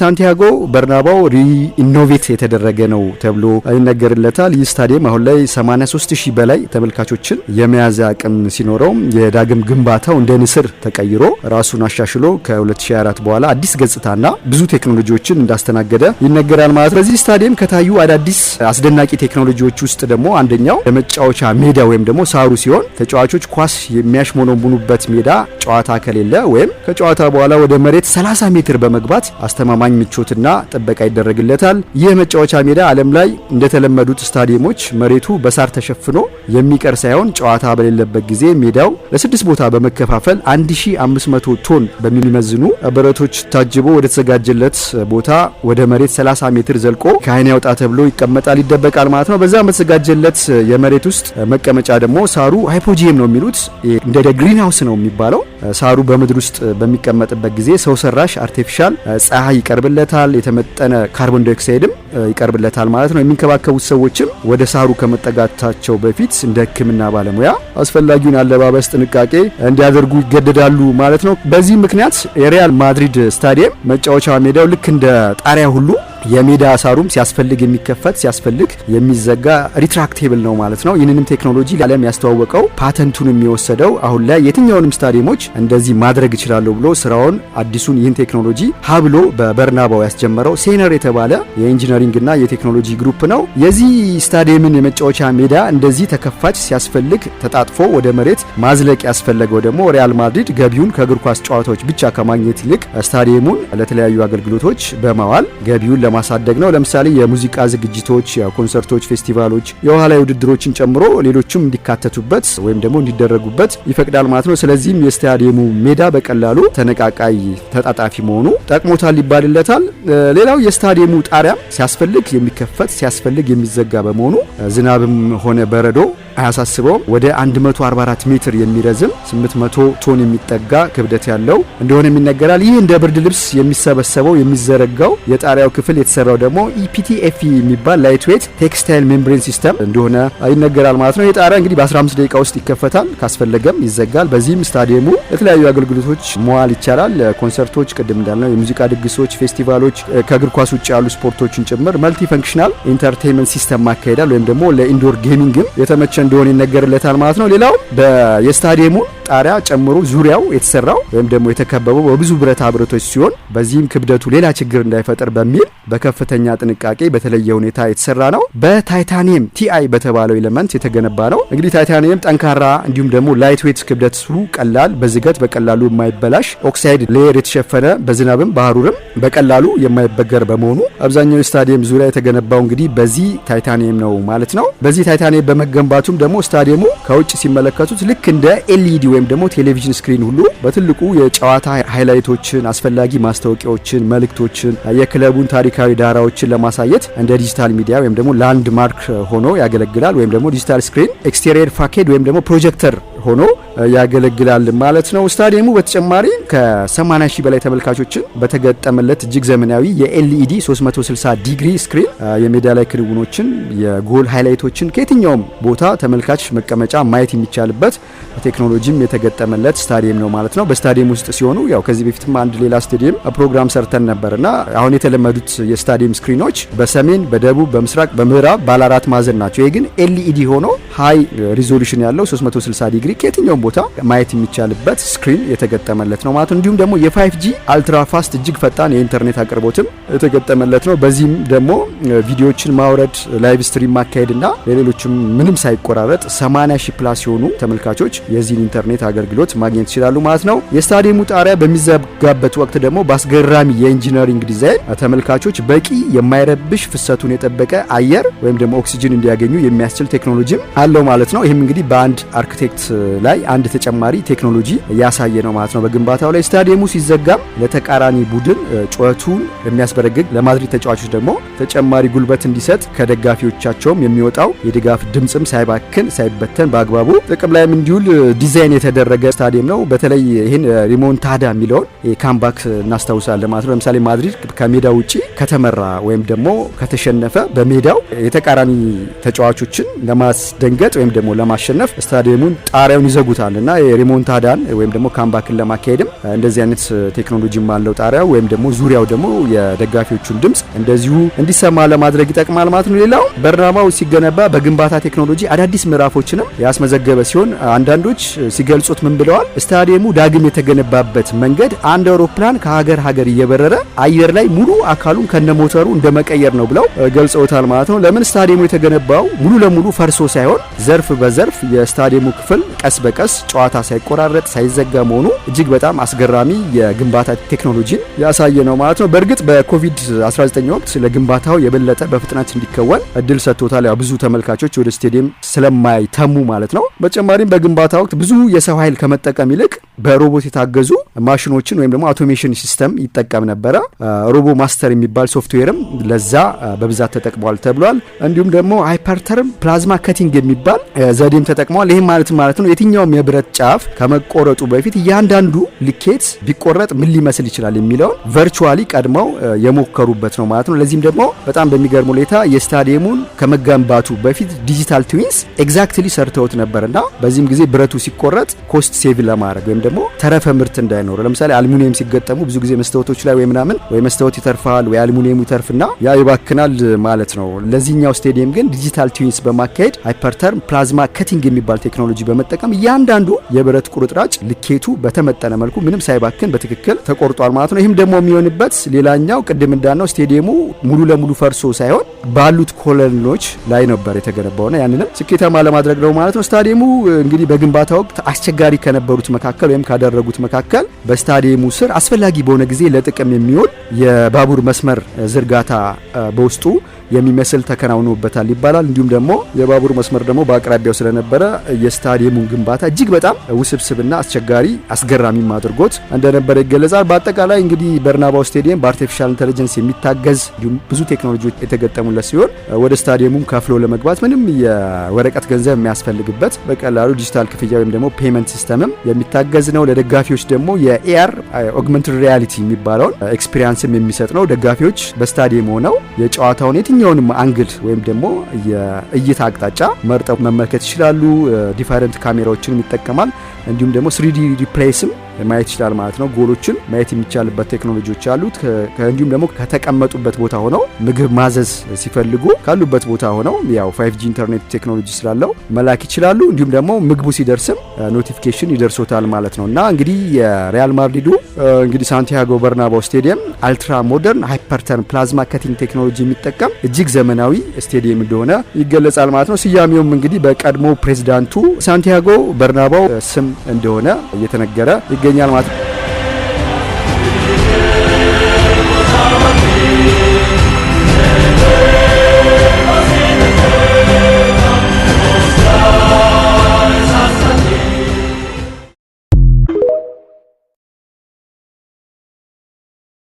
ሳንቲያጎ በርናባው ሪኢኖቬት የተደረገ ነው ተብሎ ይነገርለታል። ይህ ስታዲየም አሁን ላይ 83000 በላይ ተመልካቾችን የመያዝ አቅም ሲኖረው የዳግም ግንባታው እንደ ንስር ተቀይሮ ራሱን አሻሽሎ ከ2024 በኋላ አዲስ ገጽታና ብዙ ቴክኖሎጂዎችን እንዳስተናገደ ይነገራል ማለት ነው። በዚህ ስታዲየም ከታዩ አዳዲስ አስደናቂ ቴክኖሎጂዎች ውስጥ ደግሞ አንደኛው የመጫወቻ ሜዳ ወይም ደግሞ ሳሩ ሲሆን ተጫዋቾች ኳስ የሚያሽሞነሙኑበት ሜዳ ጨዋታ ከሌለ ወይም ከጨዋታ በኋላ ወደ መሬት 30 ሜትር በመግባት አስተማማኝ ምቾትና ጥበቃ ይደረግለታል። ይህ መጫወቻ ሜዳ ዓለም ላይ እንደተለመዱት ስታዲየሞች መሬቱ በሳር ተሸፍኖ የሚቀር ሳይሆን ጨዋታ በሌለበት ጊዜ ሜዳው ለ6 ቦታ በመከፋፈል 1500 ቶን በሚመዝኑ ብረቶች ታጅቦ ወደ ተዘጋጀለት ቦታ ወደ መሬት 30 ሜትር ዘልቆ ከአይን ያውጣ ተብሎ ይቀመጣል፣ ይደበቃል ማለት ነው። በዛ በተዘጋጀለት የመሬት ውስጥ መቀመጫ ደግሞ ሳሩ ሃይፖጂየም ነው የሚሉት እንደ ግሪን ሃውስ ነው የሚባለው። ሳሩ በምድር ውስጥ በሚቀመጥበት ጊዜ ሰው ሰራሽ አርቲፊሻል ፀሐይ ይቀርብለታል፣ የተመጠነ ካርቦን ዳይኦክሳይድም ይቀርብለታል ማለት ነው። የሚንከባከቡት ሰዎችም ወደ ሳሩ ከመጠጋታቸው በፊት እንደ ሕክምና ባለሙያ አስፈላጊውን አለባበስ ጥንቃቄ እንዲያደርጉ ይገደዳሉ ማለት ነው። በዚህ ምክንያት የሪያል ማድሪድ ስታዲየም መጫወቻ ሜዳው ልክ እንደ ጣሪያ ሁሉ የሜዳ ሳሩም ሲያስፈልግ የሚከፈት ሲያስፈልግ የሚዘጋ ሪትራክቴብል ነው ማለት ነው። ይህንንም ቴክኖሎጂ ለዓለም ያስተዋወቀው ፓተንቱን የሚወሰደው አሁን ላይ የትኛውንም ስታዲየሞች እንደዚህ ማድረግ ይችላሉ ብሎ ስራውን አዲሱን ይህን ቴክኖሎጂ ሀብሎ በበርናባው ያስጀመረው ሴነር የተባለ የኢንጂነሪንግና የቴክኖሎጂ ግሩፕ ነው። የዚህ ስታዲየምን የመጫወቻ ሜዳ እንደዚህ ተከፋች ሲያስፈልግ ተጣጥፎ ወደ መሬት ማዝለቅ ያስፈለገው ደግሞ ሪያል ማድሪድ ገቢውን ከእግር ኳስ ጨዋታዎች ብቻ ከማግኘት ይልቅ ስታዲየሙን ለተለያዩ አገልግሎቶች በማዋል ገቢውን ለማሳደግ ነው። ለምሳሌ የሙዚቃ ዝግጅቶች፣ የኮንሰርቶች፣ ፌስቲቫሎች፣ የውሃ ላይ ውድድሮችን ጨምሮ ሌሎችም እንዲካተቱበት ወይም ደግሞ እንዲደረጉበት ይፈቅዳል ማለት ነው። ስለዚህም የስታዲየሙ ሜዳ በቀላሉ ተነቃቃይ ተጣጣፊ መሆኑ ጠቅሞታል ይባልለታል። ሌላው የስታዲየሙ ጣሪያ ሲያስፈልግ የሚከፈት ሲያስፈልግ የሚዘጋ በመሆኑ ዝናብም ሆነ በረዶ አያሳስበውም። ወደ 144 ሜትር የሚረዝም 800 ቶን የሚጠጋ ክብደት ያለው እንደሆነ ይነገራል። ይህ እንደ ብርድ ልብስ የሚሰበሰበው የሚዘረጋው የጣሪያው ክፍል የተሰራው ደግሞ ኢፒቲኤፍ የሚባል ላይት ዌት ቴክስታይል ሜምብሬን ሲስተም እንደሆነ ይነገራል ማለት ነው። የጣሪያ እንግዲህ በ15 ደቂቃ ውስጥ ይከፈታል፣ ካስፈለገም ይዘጋል። በዚህም ስታዲየሙ ለተለያዩ አገልግሎቶች መዋል ይቻላል። ኮንሰርቶች፣ ቅድም እንዳልነው የሙዚቃ ድግሶች፣ ፌስቲቫሎች፣ ከእግር ኳስ ውጭ ያሉ ስፖርቶችን ጭምር መልቲ ፈንክሽናል ኢንተርቴይንመንት ሲስተም ማካሄዳል ወይም ደግሞ ለኢንዶር ጌሚንግም የተመቸ እንደሆነ ይነገርለታል ማለት ነው። ሌላው የስታዲየሙ ጣሪያ ጨምሮ ዙሪያው የተሰራው ወይም ደግሞ የተከበበው በብዙ ብረታ ብረቶች ሲሆን በዚህም ክብደቱ ሌላ ችግር እንዳይፈጠር በሚል በከፍተኛ ጥንቃቄ በተለየ ሁኔታ የተሰራ ነው። በታይታኒየም ቲአይ በተባለው ኤሌመንት የተገነባ ነው። እንግዲህ ታይታኒየም ጠንካራ እንዲሁም ደግሞ ላይት ዌት ክብደቱ ቀላል በዝገት በቀላሉ የማይበላሽ ኦክሳይድ ሌየር የተሸፈነ በዝናብም በሐሩርም በቀላሉ የማይበገር በመሆኑ አብዛኛው ስታዲየም ዙሪያ የተገነባው እንግዲህ በዚህ ታይታኒየም ነው ማለት ነው። በዚህ ታይታኒየም በመገንባቱም ደግሞ ስታዲየሙ ከውጭ ሲመለከቱት ልክ እንደ ኤልኢዲ ወይም ደግሞ ቴሌቪዥን ስክሪን ሁሉ በትልቁ የጨዋታ ሃይላይቶችን፣ አስፈላጊ ማስታወቂያዎችን፣ መልእክቶችን፣ የክለቡን ታሪካዊ ዳራዎችን ለማሳየት እንደ ዲጂታል ሚዲያ ወይም ደግሞ ላንድ ማርክ ሆኖ ያገለግላል። ወይም ደግሞ ዲጂታል ስክሪን ኤክስቴሪየር ፋኬድ ወይም ደግሞ ፕሮጀክተር ሆኖ ያገለግላል ማለት ነው። ስታዲየሙ በተጨማሪ ከ80 ሺህ በላይ ተመልካቾችን በተገጠመለት እጅግ ዘመናዊ የኤልኢዲ 360 ዲግሪ ስክሪን የሜዳ ላይ ክንውኖችን፣ የጎል ሃይላይቶችን ከየትኛውም ቦታ ተመልካች መቀመጫ ማየት የሚቻልበት ቴክኖሎጂም የተገጠመለት ስታዲየም ነው ማለት ነው። በስታዲየም ውስጥ ሲሆኑ ያው ከዚህ በፊትም አንድ ሌላ ስታዲየም ፕሮግራም ሰርተን ነበርና አሁን የተለመዱት የስታዲየም ስክሪኖች በሰሜን፣ በደቡብ፣ በምስራቅ፣ በምዕራብ ባለ 4 ማዕዘን ናቸው። ይሄ ግን ኤልኢዲ ሆኖ ሃይ ሪዞሉሽን ያለው 360 ዲግሪ ከየትኛውም ቦታ ማየት የሚቻልበት ስክሪን የተገጠመለት ነው ማለት ነው። እንዲሁም ደግሞ የ5G አልትራ ፋስት እጅግ ፈጣን የኢንተርኔት አቅርቦትም የተገጠመለት ነው። በዚህም ደግሞ ቪዲዮዎችን ማውረድ፣ ላይቭ ስትሪም ማካሄድና ለሌሎችም ምንም ሳይቆራረጥ 80 ሺህ ፕላስ የሆኑ ተመልካቾች የዚህን ኢንተርኔት አገልግሎት ማግኘት ይችላሉ ማለት ነው። የስታዲየሙ ጣሪያ በሚዘጋበት ወቅት ደግሞ በአስገራሚ የኢንጂነሪንግ ዲዛይን ተመልካቾች በቂ የማይረብሽ ፍሰቱን የጠበቀ አየር ወይም ደግሞ ኦክሲጅን እንዲያገኙ የሚያስችል ቴክኖሎጂም አለው ማለት ነው። ይህም እንግዲህ በአንድ አርክቴክት ላይ አንድ ተጨማሪ ቴክኖሎጂ ያሳየ ነው ማለት ነው። በግንባታው ላይ ስታዲየሙ ሲዘጋም ለተቃራኒ ቡድን ጩኸቱን የሚያስበረግግ ለማድሪድ ተጫዋቾች ደግሞ ተጨማሪ ጉልበት እንዲሰጥ ከደጋፊዎቻቸውም የሚወጣው የድጋፍ ድምጽም ሳይባክን ሳይበተን በአግባቡ ጥቅም ላይም እንዲውል ዲዛይን የተደረገ ስታዲየም ነው። በተለይ ይህን ሪሞንታዳ የሚለውን ካምባክ እናስታውሳለን ማለት ነው። ለምሳሌ ማድሪድ ከሜዳው ውጪ ከተመራ ወይም ደግሞ ከተሸነፈ በሜዳው የተቃራኒ ተጫዋቾችን ለማስደንገጥ ለመደንገጥ ወይም ደግሞ ለማሸነፍ ስታዲየሙን ጣሪያውን ይዘጉታልና የሪሞንታዳን ወይም ደግሞ ካምባክን ለማካሄድም እንደዚህ አይነት ቴክኖሎጂም አለው ጣሪያው ወይም ደግሞ ዙሪያው ደግሞ የደጋፊዎቹን ድምጽ እንደዚሁ እንዲሰማ ለማድረግ ይጠቅማል ማለት ነው። ሌላው በርናባው ሲገነባ በግንባታ ቴክኖሎጂ አዳዲስ ምዕራፎችንም ያስመዘገበ ሲሆን አንዳንዶች ሲገልጹት ምን ብለዋል? ስታዲየሙ ዳግም የተገነባበት መንገድ አንድ አውሮፕላን ከሀገር ሀገር እየበረረ አየር ላይ ሙሉ አካሉን ከነሞተሩ እንደመቀየር ነው ብለው ገልጸውታል ማለት ነው። ለምን ስታዲየሙ የተገነባው ሙሉ ለሙሉ ፈርሶ ሳይሆን ዘርፍ በዘርፍ የስታዲየሙ ክፍል ቀስ በቀስ ጨዋታ ሳይቆራረጥ ሳይዘጋ መሆኑ እጅግ በጣም አስገራሚ የግንባታ ቴክኖሎጂን ያሳየ ነው ማለት ነው። በእርግጥ በኮቪድ-19 ወቅት ለግንባታው የበለጠ በፍጥነት እንዲከወን እድል ሰጥቶታል። ያው ብዙ ተመልካቾች ወደ ስቴዲየም ስለማይተሙ ማለት ነው። በተጨማሪም በግንባታ ወቅት ብዙ የሰው ኃይል ከመጠቀም ይልቅ በሮቦት የታገዙ ማሽኖችን ወይም ደግሞ አውቶሜሽን ሲስተም ይጠቀም ነበረ። ሮቦ ማስተር የሚባል ሶፍትዌርም ለዛ በብዛት ተጠቅሟል ተብሏል። እንዲሁም ደግሞ ሃይፐርተርም ፕላዝማ ከቲንግ የሚባል ዘዴም ተጠቅሟል። ይህም ማለት ነው የትኛውም የብረት ጫፍ ከመቆረጡ በፊት እያንዳንዱ ልኬት ቢቆረጥ ምን ሊመስል ይችላል የሚለውን ቨርቹዋሊ ቀድመው የሞከሩበት ነው ማለት ነው። ለዚህም ደግሞ በጣም በሚገርም ሁኔታ የስታዲየሙን ከመገንባቱ በፊት ዲጂታል ትዊንስ ኤግዛክትሊ ሰርተውት ነበርና በዚህም ጊዜ ብረቱ ሲቆረጥ ኮስት ሴቭ ለማድረግ ወይም ደግሞ ተረፈ ምርት እንዳይኖር፣ ለምሳሌ አልሙኒየም ሲገጠሙ ብዙ ጊዜ መስታወቶች ላይ ወይ ምናምን ወይ መስታወት ይተርፋል ወይ አልሙኒየሙ ይተርፍና ያ ይባክናል ማለት ነው። ለዚህኛው ስቴዲየም ግን ዲጂታል ትዊንስ በማካሄድ ሃይፐርተርም ፕላዝማ ከቲንግ የሚባል ቴክኖሎጂ በመጠቀም እያንዳንዱ የብረት ቁርጥራጭ ልኬቱ በተመጠነ መልኩ ምንም ሳይባክን በትክክል ተቆርጧል ማለት ነው። ይህም ደግሞ የሚሆንበት ሌላኛው ቅድም እንዳልነው ስቴዲየሙ ሙሉ ለሙሉ ፈርሶ ሳይሆን ባሉት ኮሎኖች ላይ ነበር የተገነባውና ያንንም ስኬታማ ለማድረግ ነው ማለት ነው። ስታዲየሙ እንግዲህ በግንባታ ወቅት አስቸጋሪ ከነበሩት መካከል ወይም ካደረጉት መካከል በስታዲየሙ ስር አስፈላጊ በሆነ ጊዜ ለጥቅም የሚውል የባቡር መስመር ዝርጋታ በውስጡ የሚመስል ተከናውኖበታል ይባላል። እንዲሁም ደግሞ የባቡር መስመር ደግሞ በአቅራቢያው ስለነበረ የስታዲየሙን ግንባታ እጅግ በጣም ውስብስብና አስቸጋሪ አስገራሚም አድርጎት እንደነበረ ይገለጻል። በአጠቃላይ እንግዲህ በርናባው ስቴዲየም በአርቲፊሻል ኢንተለጀንስ የሚታገዝ እንዲሁም ብዙ ቴክኖሎጂዎች የተገጠሙለት ሲሆን ወደ ስታዲየሙም ከፍሎ ለመግባት ምንም የወረቀት ገንዘብ የሚያስፈልግበት በቀላሉ ዲጂታል ክፍያ ወይም ደግሞ ፔመንት ሲስተምም የሚታገዝ ነው። ለደጋፊዎች ደግሞ የኤአር ኦግመንትድ ሪያሊቲ የሚባለውን ኤክስፒሪያንስም የሚሰጥ ነው። ደጋፊዎች በስታዲየም ሆነው የጨዋታውን የትኛውንም አንግል ወይም ደግሞ የእይታ አቅጣጫ መርጠው መመልከት ይችላሉ። ዲፈረንት ካሜራዎችን ይጠቀማል። እንዲሁም ደግሞ 3D ሪፕሌይስም ማየት ይችላል ማለት ነው። ጎሎችን ማየት የሚቻልበት ቴክኖሎጂዎች አሉት። እንዲሁም ደግሞ ከተቀመጡበት ቦታ ሆነው ምግብ ማዘዝ ሲፈልጉ ካሉበት ቦታ ሆነው ያው 5G ኢንተርኔት ቴክኖሎጂ ስላለው መላክ ይችላሉ። እንዲሁም ደግሞ ምግቡ ሲደርስም ኖቲፊኬሽን ይደርሶታል ማለት ነው። እና እንግዲህ የሪያል ማድሪዱ እንግዲህ ሳንቲያጎ በርናባው ስቴዲየም አልትራ ሞደርን ሃይፐርተርን ፕላዝማ ከቲንግ ቴክኖሎጂ የሚጠቀም እጅግ ዘመናዊ ስቴዲየም እንደሆነ ይገለጻል ማለት ነው። ስያሜውም እንግዲህ በቀድሞ ፕሬዚዳንቱ ሳንቲያጎ በርናባው ስም እንደሆነ እየተነገረ ይገኛል ማለት ነው።